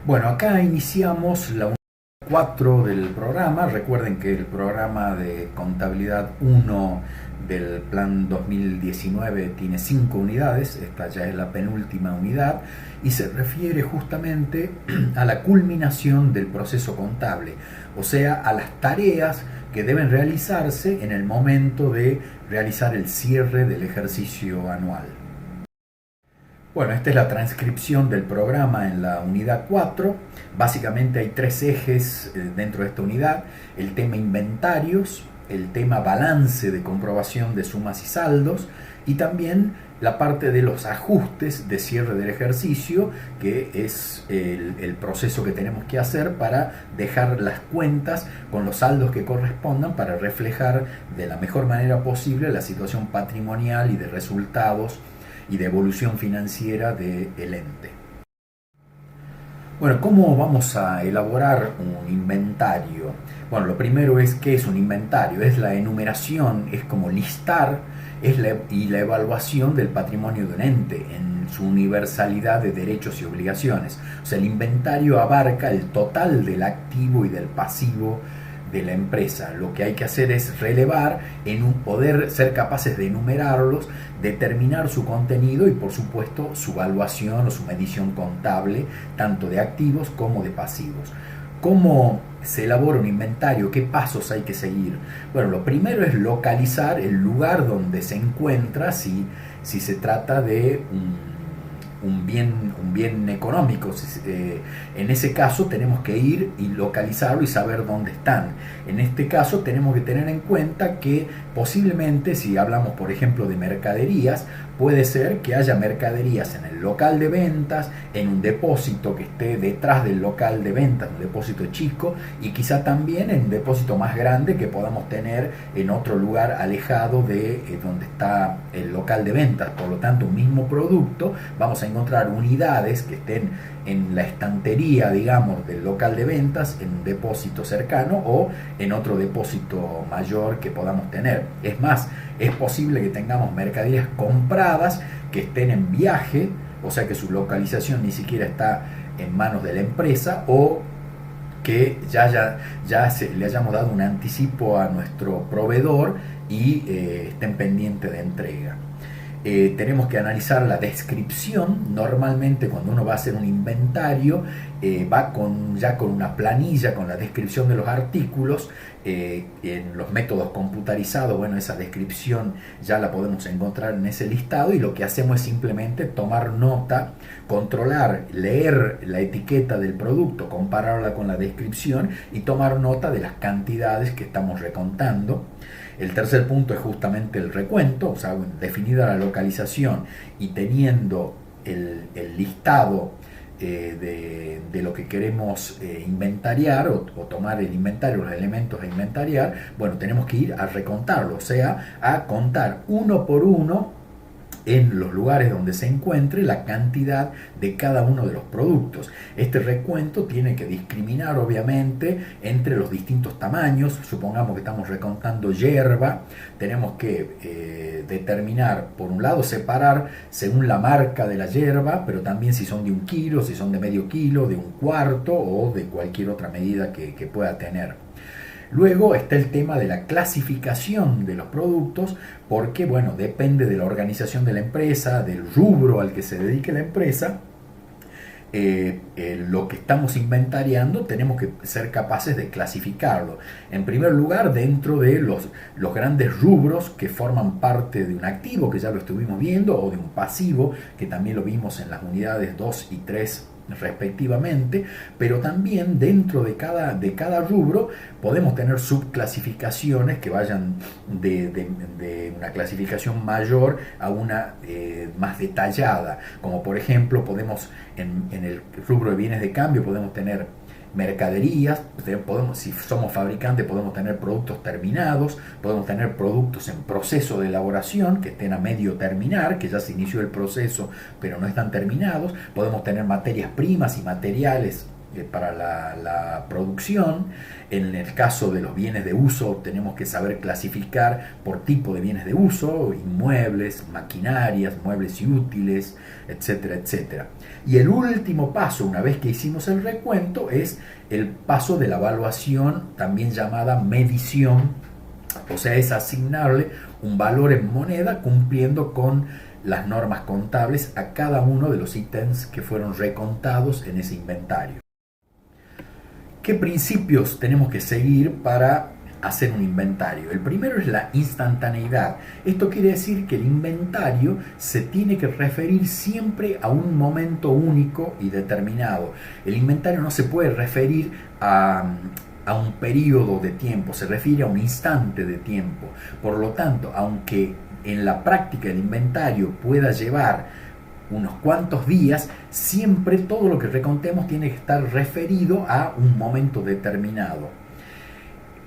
Bueno, acá iniciamos la unidad 4 del programa. Recuerden que el programa de contabilidad 1 del plan 2019 tiene 5 unidades, esta ya es la penúltima unidad y se refiere justamente a la culminación del proceso contable, o sea, a las tareas que deben realizarse en el momento de realizar el cierre del ejercicio anual. Bueno, esta es la transcripción del programa en la unidad 4. Básicamente hay 3 ejes dentro de esta unidad: el tema inventarios, el tema balance de comprobación de sumas y saldos, y también la parte de los ajustes de cierre del ejercicio, que es el proceso que tenemos que hacer para dejar las cuentas con los saldos que correspondan para reflejar de la mejor manera posible la situación patrimonial y de resultados y de evolución financiera del ente. Bueno, ¿cómo vamos a elaborar un inventario? Bueno, lo primero es, ¿qué es un inventario? Es la enumeración, es como listar, y la evaluación del patrimonio de un ente en su universalidad de derechos y obligaciones. O sea, el inventario abarca el total del activo y del pasivo de la empresa. Lo que hay que hacer es relevar, poder ser capaces de enumerarlos, determinar su contenido y por supuesto su evaluación o su medición contable, tanto de activos como de pasivos. ¿Cómo se elabora un inventario? ¿Qué pasos hay que seguir? Bueno, lo primero es localizar el lugar donde se encuentra, si se trata de un bien económico. En ese caso tenemos que ir y localizarlo y saber dónde están. En este caso tenemos que tener en cuenta que posiblemente, si hablamos por ejemplo de mercaderías, puede ser que haya mercaderías en el local de ventas, en un depósito que esté detrás del local de ventas, un depósito chico, y quizá también en un depósito más grande que podamos tener en otro lugar alejado de donde está el local de ventas. Por lo tanto, un mismo producto, vamos a encontrar unidades que estén en la estantería, digamos, del local de ventas, en un depósito cercano o en otro depósito mayor que podamos tener. Es más, es posible que tengamos mercaderías compradas que estén en viaje, o sea que su localización ni siquiera está en manos de la empresa, o que le hayamos dado un anticipo a nuestro proveedor y estén pendientes de entrega. Tenemos que analizar la descripción. Normalmente cuando uno va a hacer un inventario va ya con una planilla con la descripción de los artículos. En los métodos computarizados, bueno, esa descripción ya la podemos encontrar en ese listado, y lo que hacemos es simplemente tomar nota, controlar, leer la etiqueta del producto, compararla con la descripción y tomar nota de las cantidades que estamos recontando. El tercer punto es justamente el recuento, o sea, definida la localización y teniendo el listado de lo que queremos inventariar o tomar el inventario, los elementos a inventariar. Bueno, tenemos que ir a recontarlo, o sea, a contar uno por uno en los lugares donde se encuentre la cantidad de cada uno de los productos. Este recuento tiene que discriminar obviamente entre los distintos tamaños. Supongamos que estamos recontando yerba, tenemos que determinar, por un lado, separar según la marca de la yerba, pero también si son de 1 kilo, si son de medio kilo, de 1/4 o de cualquier otra medida que pueda tener. Luego está el tema de la clasificación de los productos, porque bueno, depende de la organización de la empresa, del rubro al que se dedique la empresa. Lo que estamos inventariando tenemos que ser capaces de clasificarlo. En primer lugar, dentro de los grandes rubros que forman parte de un activo, que ya lo estuvimos viendo, o de un pasivo, que también lo vimos en las unidades 2 y 3 respectivamente, pero también dentro de cada rubro podemos tener subclasificaciones que vayan de una clasificación mayor a una más detallada, como por ejemplo podemos en el rubro de bienes de cambio podemos tener mercaderías, si somos fabricantes podemos tener productos terminados, podemos tener productos en proceso de elaboración que estén a medio terminar, que ya se inició el proceso pero no están terminados, podemos tener materias primas y materiales para la producción. En el caso de los bienes de uso tenemos que saber clasificar por tipo de bienes de uso, inmuebles, maquinarias, muebles y útiles, etcétera, etcétera. Y el último paso, una vez que hicimos el recuento, es el paso de la evaluación, también llamada medición, o sea, es asignarle un valor en moneda cumpliendo con las normas contables a cada uno de los ítems que fueron recontados en ese inventario. ¿Qué principios tenemos que seguir para hacer un inventario? El primero es la instantaneidad. Esto quiere decir que el inventario se tiene que referir siempre a un momento único y determinado. El inventario no se puede referir a un periodo de tiempo, se refiere a un instante de tiempo. Por lo tanto, aunque en la práctica el inventario pueda llevar unos cuantos días, siempre todo lo que recontemos tiene que estar referido a un momento determinado.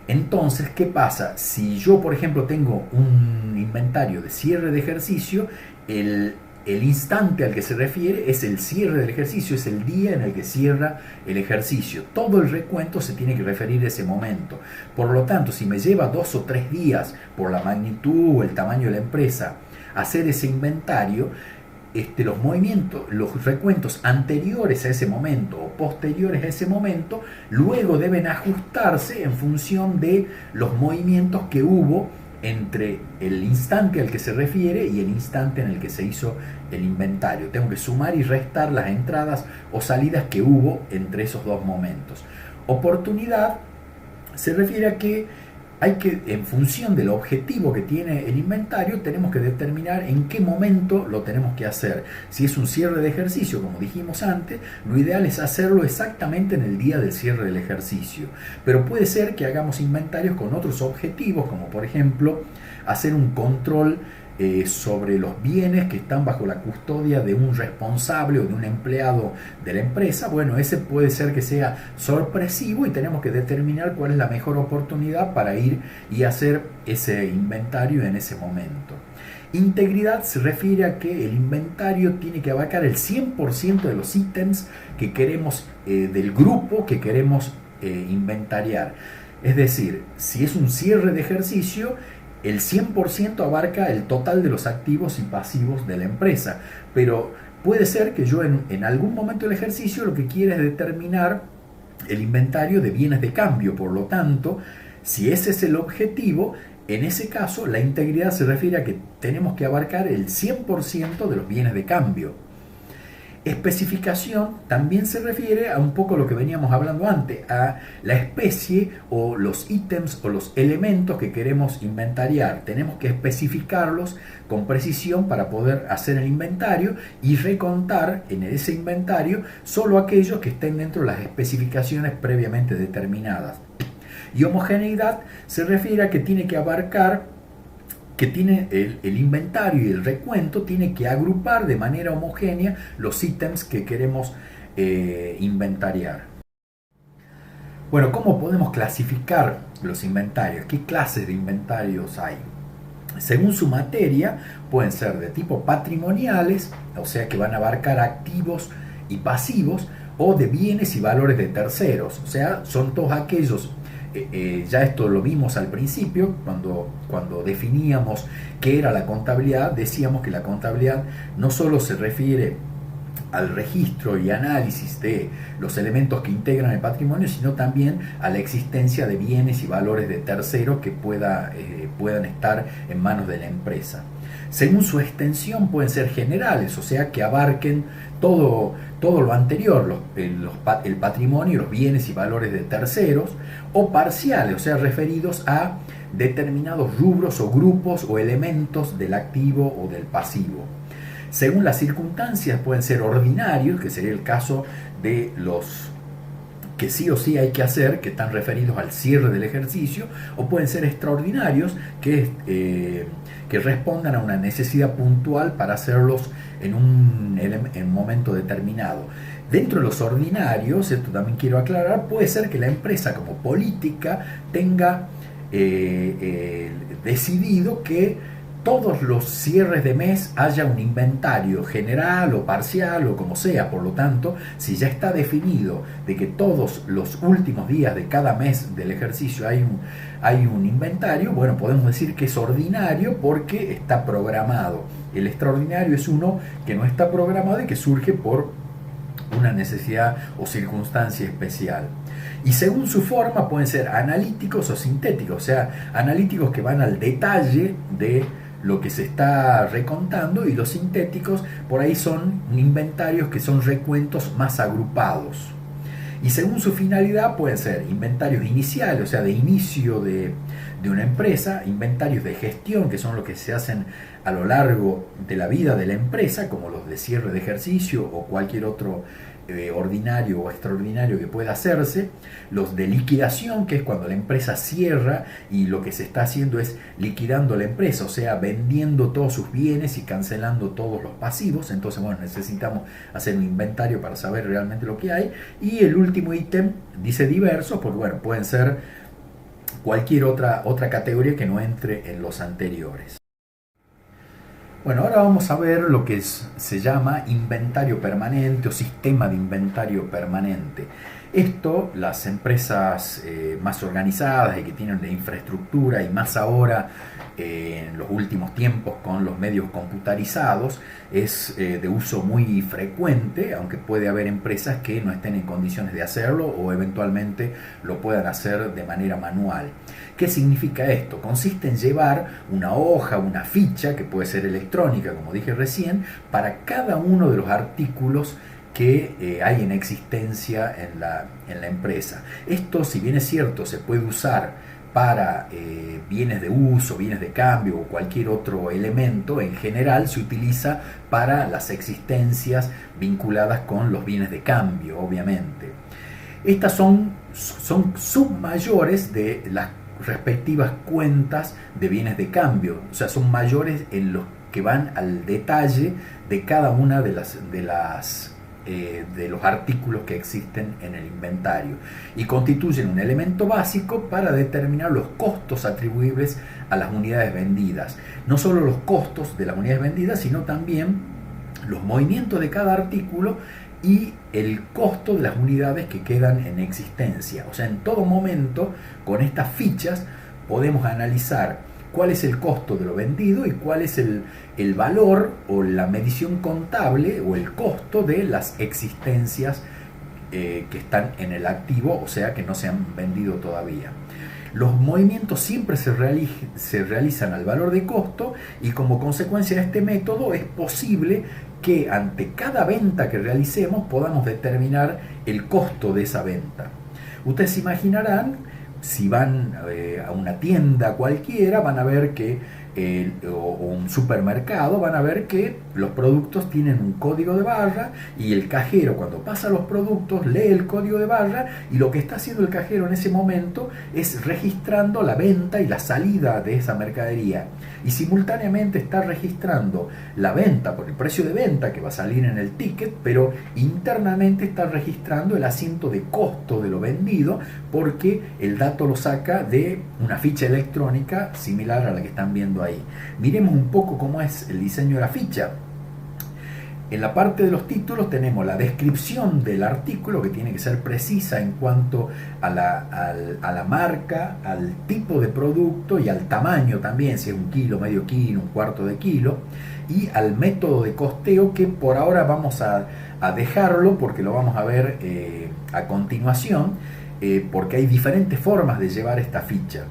Entonces, ¿qué pasa? Si yo, por ejemplo, tengo un inventario de cierre de ejercicio, el instante al que se refiere es el cierre del ejercicio, es el día en el que cierra el ejercicio. Todo el recuento se tiene que referir a ese momento. Por lo tanto, si me lleva 2 o 3 días por la magnitud o el tamaño de la empresa hacer ese inventario, los movimientos, los recuentos anteriores a ese momento o posteriores a ese momento, luego deben ajustarse en función de los movimientos que hubo entre el instante al que se refiere y el instante en el que se hizo el inventario. Tengo que sumar y restar las entradas o salidas que hubo entre esos dos momentos. Oportunidad se refiere a que hay que, en función del objetivo que tiene el inventario, tenemos que determinar en qué momento lo tenemos que hacer. Si es un cierre de ejercicio, como dijimos antes, lo ideal es hacerlo exactamente en el día del cierre del ejercicio. Pero puede ser que hagamos inventarios con otros objetivos, como por ejemplo hacer un control sobre los bienes que están bajo la custodia de un responsable o de un empleado de la empresa. Bueno, ese puede ser que sea sorpresivo y tenemos que determinar cuál es la mejor oportunidad para ir y hacer ese inventario en ese momento. Integridad se refiere a que el inventario tiene que abarcar el 100% de los ítems que queremos, del grupo que queremos inventariar. Es decir, si es un cierre de ejercicio, el 100% abarca el total de los activos y pasivos de la empresa, pero puede ser que yo en algún momento del ejercicio lo que quiera es determinar el inventario de bienes de cambio. Por lo tanto, si ese es el objetivo, en ese caso la integridad se refiere a que tenemos que abarcar el 100% de los bienes de cambio. Especificación también se refiere a un poco lo que veníamos hablando antes, a la especie o los ítems o los elementos que queremos inventariar. Tenemos que especificarlos con precisión para poder hacer el inventario y recontar en ese inventario solo aquellos que estén dentro de las especificaciones previamente determinadas. Y homogeneidad se refiere a que tiene que abarcar, que tiene el inventario y el recuento tiene que agrupar de manera homogénea los ítems que queremos inventariar. Bueno, ¿cómo podemos clasificar los inventarios? ¿Qué clases de inventarios hay? Según su materia, pueden ser de tipo patrimoniales, o sea que van a abarcar activos y pasivos, o de bienes y valores de terceros, o sea, son todos aquellos. Ya esto lo vimos al principio, cuando definíamos qué era la contabilidad. Decíamos que la contabilidad no solo se refiere al registro y análisis de los elementos que integran el patrimonio, sino también a la existencia de bienes y valores de terceros que puedan estar en manos de la empresa. Según su extensión pueden ser generales, o sea que abarquen todo lo anterior, el patrimonio, los bienes y valores de terceros, o parciales, o sea referidos a determinados rubros o grupos o elementos del activo o del pasivo. Según las circunstancias pueden ser ordinarios, que sería el caso de los que sí o sí hay que hacer, que están referidos al cierre del ejercicio, o pueden ser extraordinarios, que respondan a una necesidad puntual para hacerlos en un momento determinado. Dentro de los ordinarios, esto también quiero aclarar, puede ser que la empresa como política tenga decidido que todos los cierres de mes haya un inventario general o parcial o como sea. Por lo tanto, si ya está definido de que todos los últimos días de cada mes del ejercicio hay un inventario, bueno, podemos decir que es ordinario porque está programado. El extraordinario es uno que no está programado y que surge por una necesidad o circunstancia especial. Y según su forma pueden ser analíticos o sintéticos, o sea, analíticos que van al detalle de lo que se está recontando, y los sintéticos por ahí son inventarios que son recuentos más agrupados. Y según su finalidad pueden ser inventarios iniciales, o sea, de inicio de una empresa, inventarios de gestión, que son los que se hacen a lo largo de la vida de la empresa, como los de cierre de ejercicio o cualquier otro ordinario o extraordinario que pueda hacerse, los de liquidación, que es cuando la empresa cierra y lo que se está haciendo es liquidando la empresa, o sea, vendiendo todos sus bienes y cancelando todos los pasivos. Entonces, bueno, necesitamos hacer un inventario para saber realmente lo que hay. Y el último ítem dice diversos, porque bueno, pueden ser cualquier otra categoría que no entre en los anteriores. Bueno, ahora vamos a ver lo que se llama inventario permanente o sistema de inventario permanente. Esto, las empresas más organizadas y que tienen de infraestructura, y más ahora en los últimos tiempos con los medios computarizados, es de uso muy frecuente, aunque puede haber empresas que no estén en condiciones de hacerlo o eventualmente lo puedan hacer de manera manual. ¿Qué significa esto? Consiste en llevar una hoja, una ficha, que puede ser electrónica, como dije recién, para cada uno de los artículos que hay en existencia en la empresa. Esto, si bien es cierto, se puede usar para bienes de uso, bienes de cambio o cualquier otro elemento, en general se utiliza para las existencias vinculadas con los bienes de cambio, obviamente. Estas son submayores de las respectivas cuentas de bienes de cambio, o sea, son mayores en los que van al detalle de cada una de los artículos que existen en el inventario, y constituyen un elemento básico para determinar los costos atribuibles a las unidades vendidas. No solo los costos de las unidades vendidas, sino también los movimientos de cada artículo y el costo de las unidades que quedan en existencia. O sea, en todo momento, con estas fichas podemos analizar cuál es el costo de lo vendido y cuál es el valor o la medición contable o el costo de las existencias que están en el activo, o sea, que no se han vendido todavía. Los movimientos siempre se realizan al valor de costo, y como consecuencia de este método es posible que ante cada venta que realicemos podamos determinar el costo de esa venta. Ustedes se imaginarán, si van a una tienda cualquiera, van a ver que o un supermercado, van a ver que los productos tienen un código de barra, y el cajero, cuando pasa los productos, lee el código de barra, y lo que está haciendo el cajero en ese momento es registrando la venta y la salida de esa mercadería, y simultáneamente está registrando la venta por el precio de venta que va a salir en el ticket, pero internamente está registrando el asiento de costo de lo vendido, porque el dato lo saca de una ficha electrónica similar a la que están viendo ahí. Miremos un poco cómo es el diseño de la ficha. En la parte de los títulos tenemos la descripción del artículo, que tiene que ser precisa en cuanto a la marca, al tipo de producto y al tamaño también, si es 1 kilo, medio kilo, 1/4 de kilo, y al método de costeo, que por ahora vamos a dejarlo porque lo vamos a ver a continuación, porque hay diferentes formas de llevar esta ficha.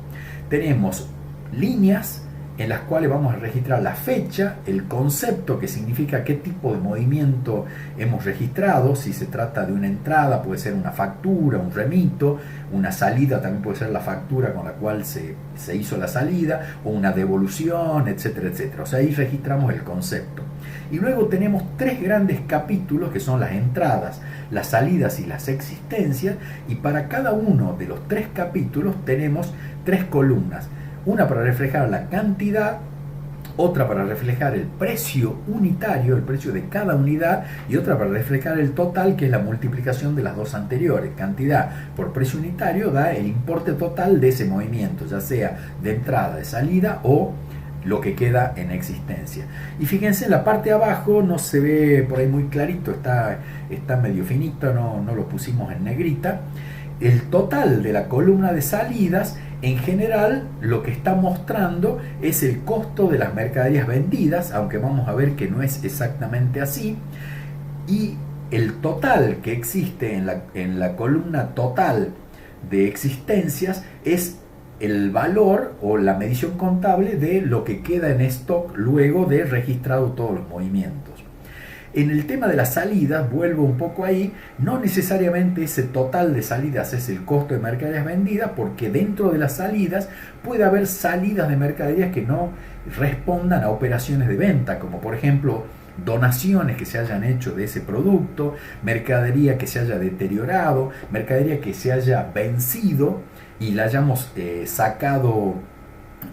Tenemos líneas en las cuales vamos a registrar la fecha, el concepto, que significa qué tipo de movimiento hemos registrado, si se trata de una entrada, puede ser una factura, un remito, una salida también puede ser la factura con la cual se hizo la salida, o una devolución, etcétera, etcétera. O sea, ahí registramos el concepto. Y luego tenemos 3 grandes capítulos, que son las entradas, las salidas y las existencias, y para cada uno de los 3 capítulos tenemos 3 columnas. Una para reflejar la cantidad, otra para reflejar el precio unitario, el precio de cada unidad, y otra para reflejar el total, que es la multiplicación de las dos anteriores. Cantidad por precio unitario da el importe total de ese movimiento, ya sea de entrada, de salida o lo que queda en existencia. Y fíjense, en la parte de abajo no se ve por ahí muy clarito, está medio finito, no lo pusimos en negrita. El total de la columna de salidas, en general, lo que está mostrando es el costo de las mercaderías vendidas, aunque vamos a ver que no es exactamente así. Y el total que existe en la columna total de existencias es el valor o la medición contable de lo que queda en stock luego de registrado todos los movimientos. En el tema de las salidas, vuelvo un poco ahí, no necesariamente ese total de salidas es el costo de mercaderías vendidas, porque dentro de las salidas puede haber salidas de mercaderías que no respondan a operaciones de venta, como por ejemplo donaciones que se hayan hecho de ese producto, mercadería que se haya deteriorado, mercadería que se haya vencido y la hayamos sacado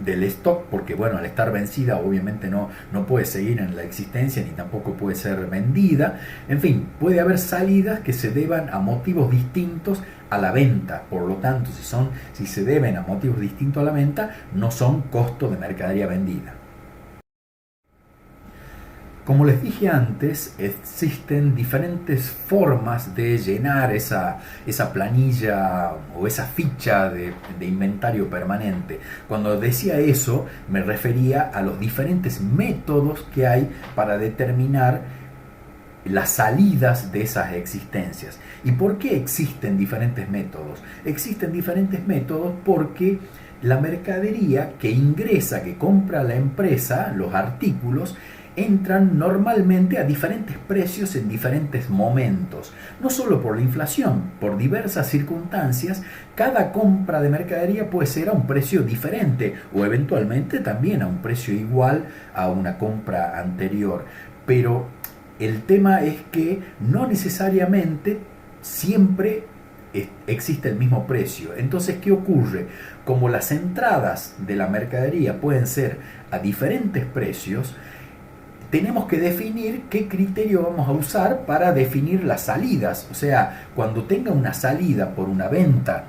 del stock, porque bueno, al estar vencida obviamente no puede seguir en la existencia ni tampoco puede ser vendida. En fin, puede haber salidas que se deban a motivos distintos a la venta. Por lo tanto, si se deben a motivos distintos a la venta, no son costos de mercadería vendida. Como les dije antes, existen diferentes formas de llenar esa planilla o esa ficha de inventario permanente. Cuando decía eso, me refería a los diferentes métodos que hay para determinar las salidas de esas existencias. ¿Y por qué existen diferentes métodos? Existen diferentes métodos porque la mercadería que ingresa, que compra la empresa, los artículos, entran normalmente a diferentes precios en diferentes momentos. No solo por la inflación, por diversas circunstancias, cada compra de mercadería puede ser a un precio diferente o eventualmente también a un precio igual a una compra anterior. Pero el tema es que no necesariamente siempre existe el mismo precio. Entonces, ¿qué ocurre? Como las entradas de la mercadería pueden ser a diferentes precios, tenemos que definir qué criterio vamos a usar para definir las salidas. O sea, cuando tenga una salida por una venta,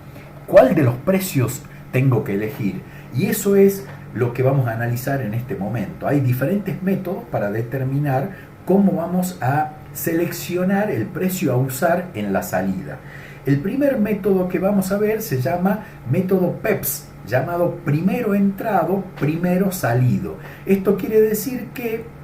¿cuál de los precios tengo que elegir? Y eso es lo que vamos a analizar en este momento. Hay diferentes métodos para determinar cómo vamos a seleccionar el precio a usar en la salida. El primer método que vamos a ver se llama método PEPS, llamado primero entrado, primero salido. Esto quiere decir que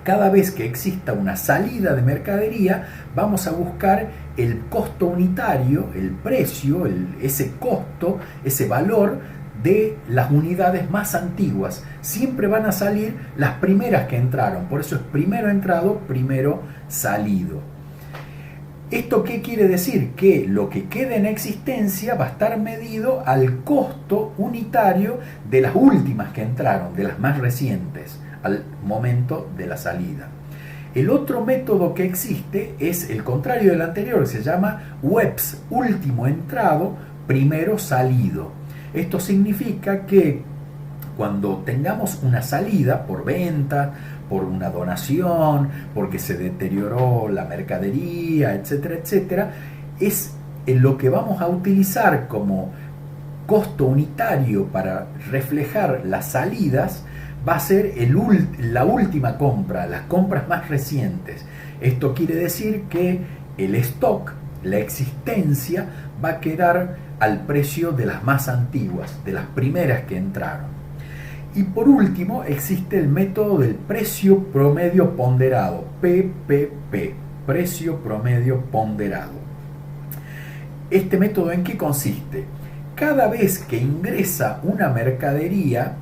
cada vez que exista una salida de mercadería, vamos a buscar el costo unitario, el precio, ese costo, ese valor de las unidades más antiguas. Siempre van a salir las primeras que entraron, por eso es primero entrado, primero salido. ¿Esto qué quiere decir? Que lo que quede en existencia va a estar medido al costo unitario de las últimas que entraron, de las más recientes, al momento de la salida. El otro método que existe es el contrario del anterior, se llama WEPS, último entrado, primero salido. Esto significa que cuando tengamos una salida por venta, por una donación, porque se deterioró la mercadería, etcétera, etcétera, es lo que vamos a utilizar como costo unitario para reflejar las salidas, va a ser la última compra, las compras más recientes. Esto quiere decir que el stock, la existencia, va a quedar al precio de las más antiguas, de las primeras que entraron. Y por último existe el método del precio promedio ponderado, PPP, precio promedio ponderado. ¿Este método en qué consiste? Cada vez que ingresa una mercadería,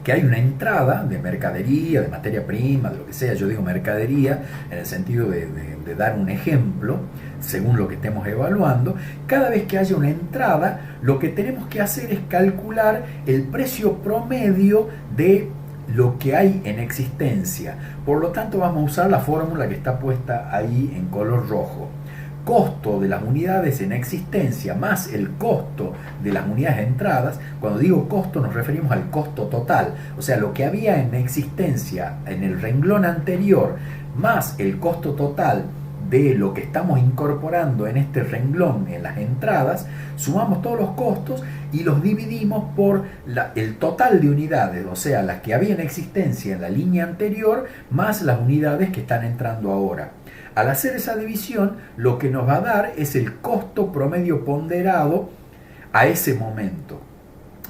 que hay una entrada de mercadería, de materia prima, de lo que sea, yo digo mercadería en el sentido de dar un ejemplo, según lo que estemos evaluando, cada vez que haya una entrada, lo que tenemos que hacer es calcular el precio promedio de lo que hay en existencia. Por lo tanto, vamos a usar la fórmula que está puesta ahí en color rojo. Costo de las unidades en existencia más el costo de las unidades entradas. Cuando digo costo nos referimos al costo total, o sea, lo que había en existencia en el renglón anterior más el costo total de lo que estamos incorporando en este renglón, en las entradas, sumamos todos los costos y los dividimos por el total de unidades, o sea, las que había en existencia en la línea anterior, más las unidades que están entrando ahora. Al hacer esa división, lo que nos va a dar es el costo promedio ponderado a ese momento.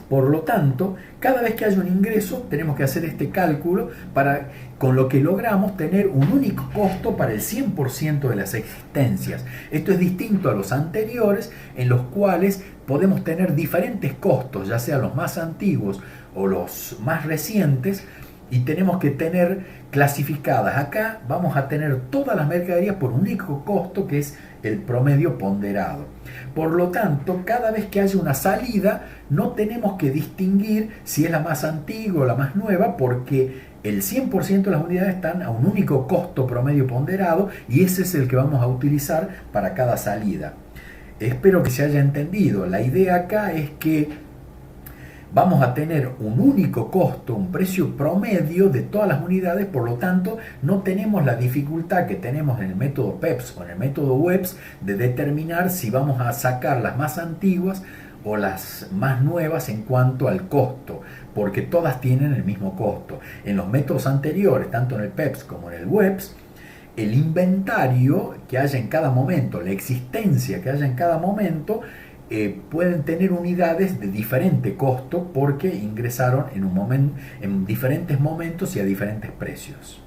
Por lo tanto, cada vez que haya un ingreso, tenemos que hacer este cálculo con lo que logramos tener un único costo para el 100% de las existencias. Esto es distinto a los anteriores, en los cuales podemos tener diferentes costos, ya sean los más antiguos o los más recientes, y tenemos que tener clasificadas. Acá vamos a tener todas las mercaderías por un único costo, que es el promedio ponderado. Por lo tanto, cada vez que haya una salida, no tenemos que distinguir si es la más antigua o la más nueva, porque el 100% de las unidades están a un único costo promedio ponderado y ese es el que vamos a utilizar para cada salida. Espero que se haya entendido. La idea acá es que vamos a tener un único costo, un precio promedio de todas las unidades, por lo tanto no tenemos la dificultad que tenemos en el método PEPS o en el método WEPS de determinar si vamos a sacar las más antiguas o las más nuevas en cuanto al costo, porque todas tienen el mismo costo. En los métodos anteriores, tanto en el PEPS como en el WEPS, el inventario que haya en cada momento, la existencia que haya en cada momento, pueden tener unidades de diferente costo porque ingresaron en diferentes momentos y a diferentes precios.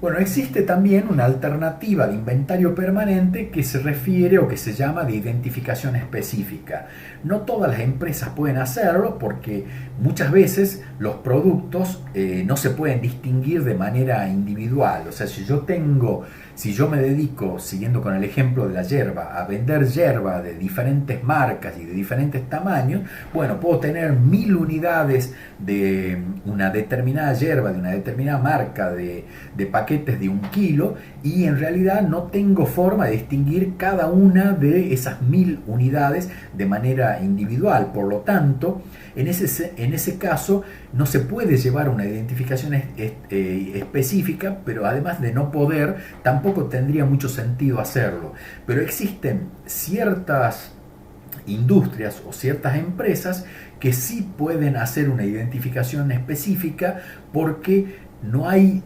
Bueno, existe también una alternativa de inventario permanente que se refiere o que se llama de identificación específica. No todas las empresas pueden hacerlo porque muchas veces los productos no se pueden distinguir de manera individual. O sea, si yo me dedico, siguiendo con el ejemplo de la yerba, a vender yerba de diferentes marcas y de diferentes tamaños, bueno, puedo tener 1000 unidades de una determinada yerba, de una determinada marca, de paquetes de 1 kilo, y en realidad no tengo forma de distinguir cada una de esas 1000 unidades de manera individual. Por lo tanto, en ese caso no se puede llevar una identificación específica, pero además de no poder, tampoco tendría mucho sentido hacerlo. Pero existen ciertas industrias o ciertas empresas que sí pueden hacer una identificación específica porque no hay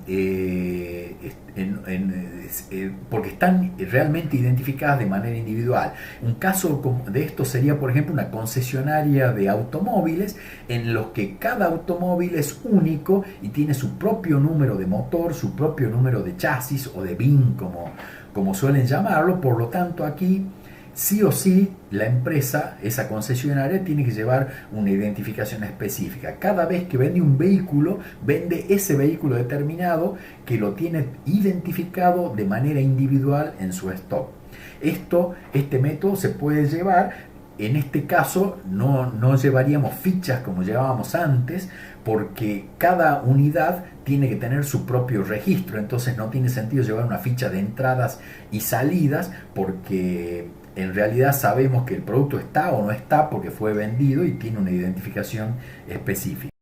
porque están realmente identificadas de manera individual. Un caso de esto sería, por ejemplo, una concesionaria de automóviles en los que cada automóvil es único y tiene su propio número de motor, su propio número de chasis o de VIN, como suelen llamarlo. Por lo tanto, aquí sí o sí la empresa, esa concesionaria, tiene que llevar una identificación específica. Cada vez que vende un vehículo, vende ese vehículo determinado que lo tiene identificado de manera individual en su stock. Este método se puede llevar. En este caso no llevaríamos fichas como llevábamos antes, porque cada unidad tiene que tener su propio registro, entonces no tiene sentido llevar una ficha de entradas y salidas, porque en realidad sabemos que el producto está o no está porque fue vendido y tiene una identificación específica.